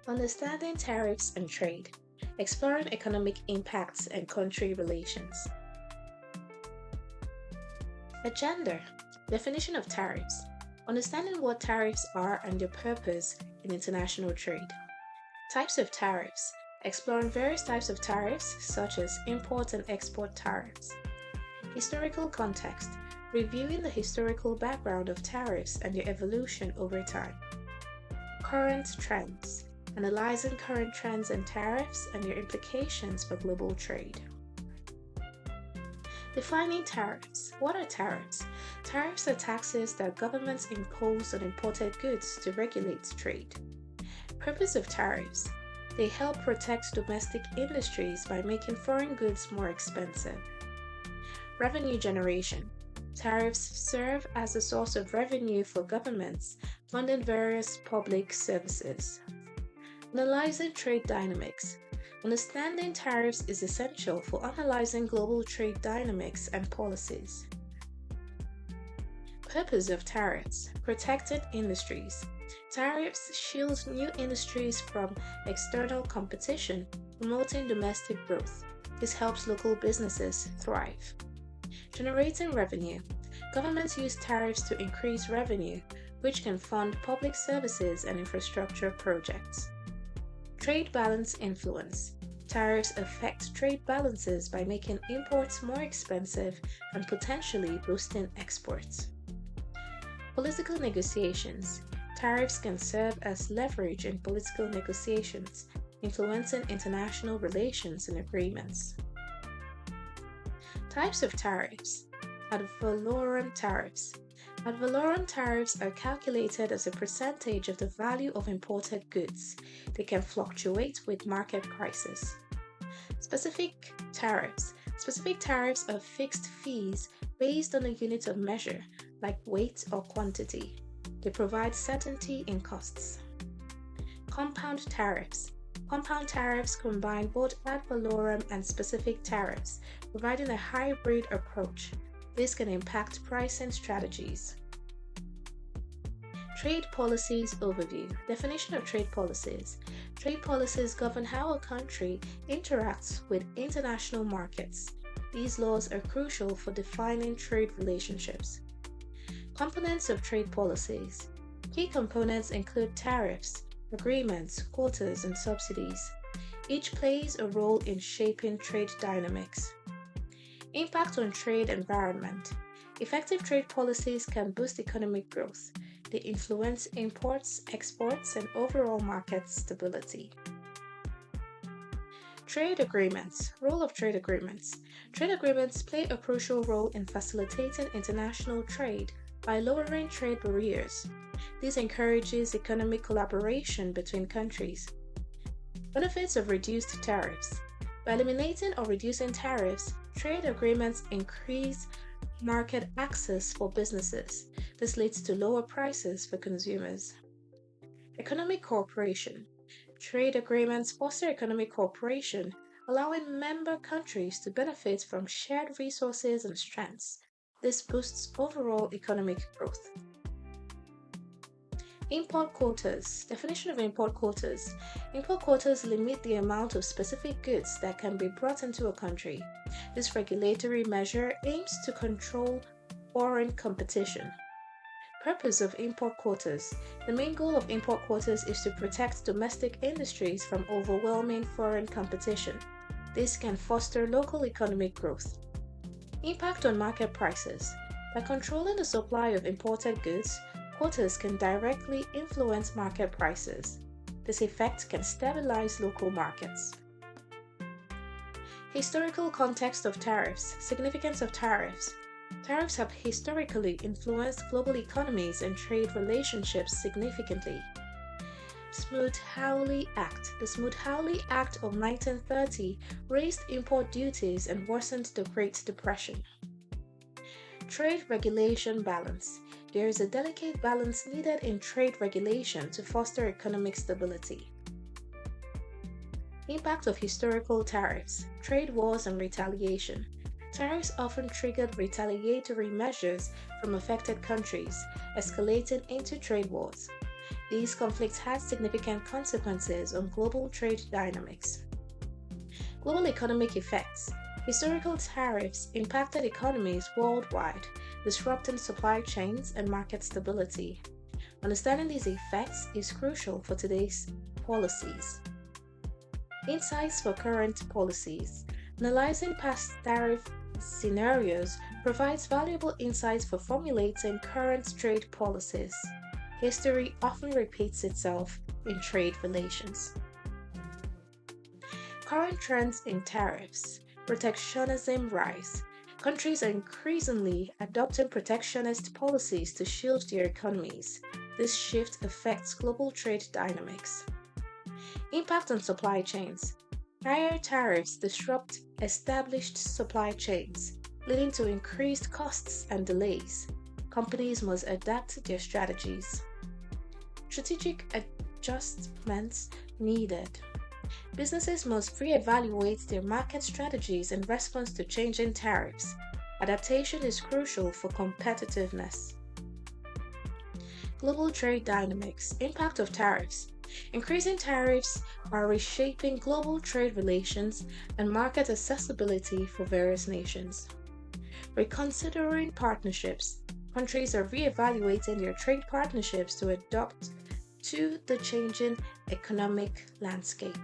Understanding tariffs and trade, exploring economic impacts and country relations. Agenda, definition of tariffs, understanding what tariffs are and their purpose in international trade. Types of tariffs, exploring various types of tariffs such as import and export tariffs. Historical context, reviewing the historical background of tariffs and their evolution over time. Current trends, analyzing current trends in tariffs and their implications for global trade. Defining tariffs. What are tariffs? Tariffs are taxes that governments impose on imported goods to regulate trade. Purpose of tariffs. They help protect domestic industries by making foreign goods more expensive. Revenue generation. Tariffs serve as a source of revenue for governments, funding various public services. Analyzing trade dynamics. Understanding tariffs is essential for analyzing global trade dynamics and policies. Purpose of tariffs: protected industries. Tariffs shield new industries from external competition, promoting domestic growth. This helps local businesses thrive. Generating revenue. Governments use tariffs to increase revenue, which can fund public services and infrastructure projects. Trade balance influence. Tariffs affect trade balances by making imports more expensive and potentially boosting exports. Political negotiations. Tariffs can serve as leverage in political negotiations, influencing international relations and agreements. Types of tariffs. Ad valorem tariffs. Ad valorem tariffs are calculated as a percentage of the value of imported goods. They can fluctuate with market prices. Specific tariffs. Specific tariffs are fixed fees based on a unit of measure, like weight or quantity. They provide certainty in costs. Compound tariffs. Compound tariffs combine both ad valorem and specific tariffs, providing a hybrid approach. This can impact pricing strategies. Trade policies overview. Definition of trade policies. Trade policies govern how a country interacts with international markets. These laws are crucial for defining trade relationships. Components of trade policies. Key components include tariffs, agreements, quotas, and subsidies. Each plays a role in shaping trade dynamics. Impact on trade environment. Effective trade policies can boost economic growth. They influence imports, exports, and overall market stability. Trade agreements. Role of trade agreements. Trade agreements play a crucial role in facilitating international trade by lowering trade barriers. This encourages economic collaboration between countries. Benefits of reduced tariffs. By eliminating or reducing tariffs, trade agreements increase market access for businesses. This leads to lower prices for consumers. Economic cooperation. Trade agreements foster economic cooperation, allowing member countries to benefit from shared resources and strengths. This boosts overall economic growth. Import quotas. Definition of import quotas. Import quotas limit the amount of specific goods that can be brought into a country. This regulatory measure aims to control foreign competition. Purpose of import quotas. The main goal of import quotas is to protect domestic industries from overwhelming foreign competition. This can foster local economic growth. Impact on market prices. By controlling the supply of imported goods, quotas can directly influence market prices. This effect can stabilize local markets. Historical context of tariffs. Significance of tariffs. Tariffs have historically influenced global economies and trade relationships significantly. Smoot-Hawley Act. The Smoot-Hawley Act of 1930 raised import duties and worsened the Great Depression. Trade regulation balance. There is a delicate balance needed in trade regulation to foster economic stability. Impact of historical tariffs, trade wars, and retaliation. Tariffs often triggered retaliatory measures from affected countries, escalating into trade wars. These conflicts had significant consequences on global trade dynamics. Global economic effects. Historical tariffs impacted economies worldwide, disrupting supply chains and market stability. Understanding these effects is crucial for today's policies. Insights for current policies. Analyzing past tariff scenarios provides valuable insights for formulating current trade policies. History often repeats itself in trade relations. Current trends in tariffs. Protectionism rise. Countries are increasingly adopting protectionist policies to shield their economies. This shift affects global trade dynamics. Impact on supply chains. Higher tariffs disrupt established supply chains, leading to increased costs and delays. Companies must adapt their strategies. Strategic adjustments needed. Businesses must reevaluate their market strategies in response to changing tariffs. Adaptation is crucial for competitiveness. Global trade dynamics. Impact of tariffs. Increasing tariffs are reshaping global trade relations and market accessibility for various nations. Reconsidering partnerships. Countries are reevaluating their trade partnerships to adapt to the changing economic landscape.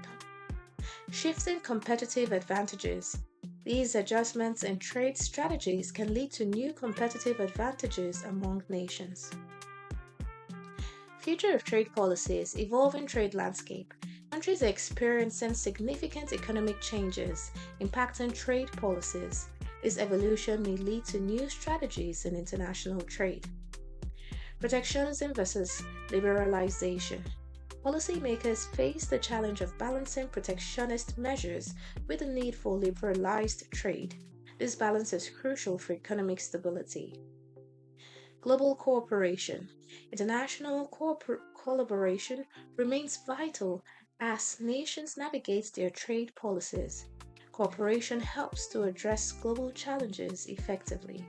Shifting competitive advantages. These adjustments in trade strategies can lead to new competitive advantages among nations. Future of trade policies, evolving trade landscape. Countries are experiencing significant economic changes impacting trade policies. This evolution may lead to new strategies in international trade. Protectionism versus liberalization. Policymakers face the challenge of balancing protectionist measures with the need for liberalized trade. This balance is crucial for economic stability. Global cooperation. International collaboration remains vital as nations navigate their trade policies. Cooperation helps to address global challenges effectively.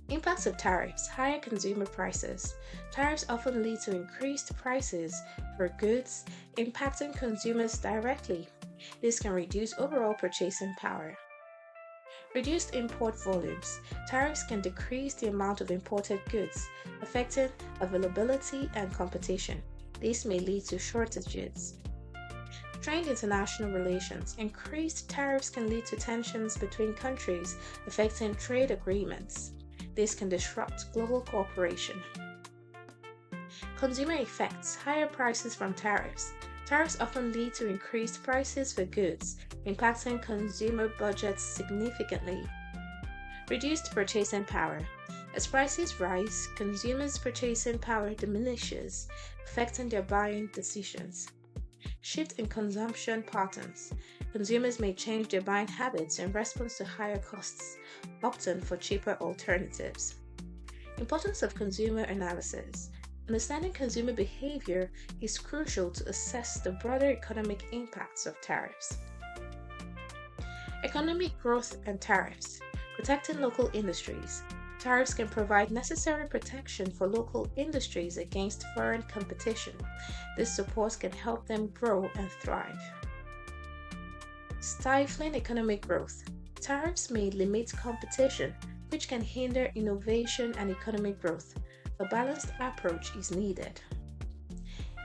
Impacts of tariffs. Higher consumer prices. Tariffs often lead to increased prices for goods, impacting consumers directly. This can reduce overall purchasing power. Reduced import volumes. Tariffs can decrease the amount of imported goods, affecting availability and competition. This may lead to shortages. Strained international relations. Increased tariffs can lead to tensions between countries, affecting trade agreements. This can disrupt global cooperation. Consumer effects. Higher prices from tariffs. Tariffs often lead to increased prices for goods, impacting consumer budgets significantly. Reduced purchasing power. As prices rise, consumers' purchasing power diminishes, affecting their buying decisions. Shift in consumption patterns. Consumers may change their buying habits in response to higher costs, opting for cheaper alternatives. Importance of consumer analysis. Understanding consumer behavior is crucial to assess the broader economic impacts of tariffs. Economic growth and tariffs. Protecting local industries. Tariffs can provide necessary protection for local industries against foreign competition. This support can help them grow and thrive. Stifling economic growth. Tariffs may limit competition, which can hinder innovation and economic growth. A balanced approach is needed.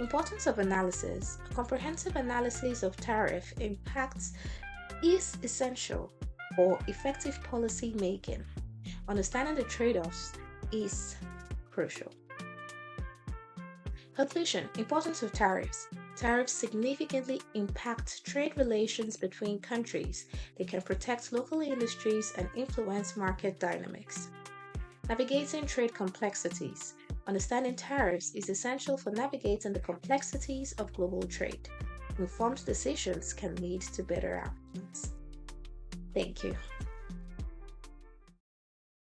Importance of analysis. A comprehensive analysis of tariff impacts is essential for effective policy making. Understanding the trade-offs is crucial. Conclusion. Importance of tariffs. Tariffs significantly impact trade relations between countries. They can protect local industries and influence market dynamics. Navigating trade complexities. Understanding tariffs is essential for navigating the complexities of global trade. Informed decisions can lead to better outcomes. Thank you.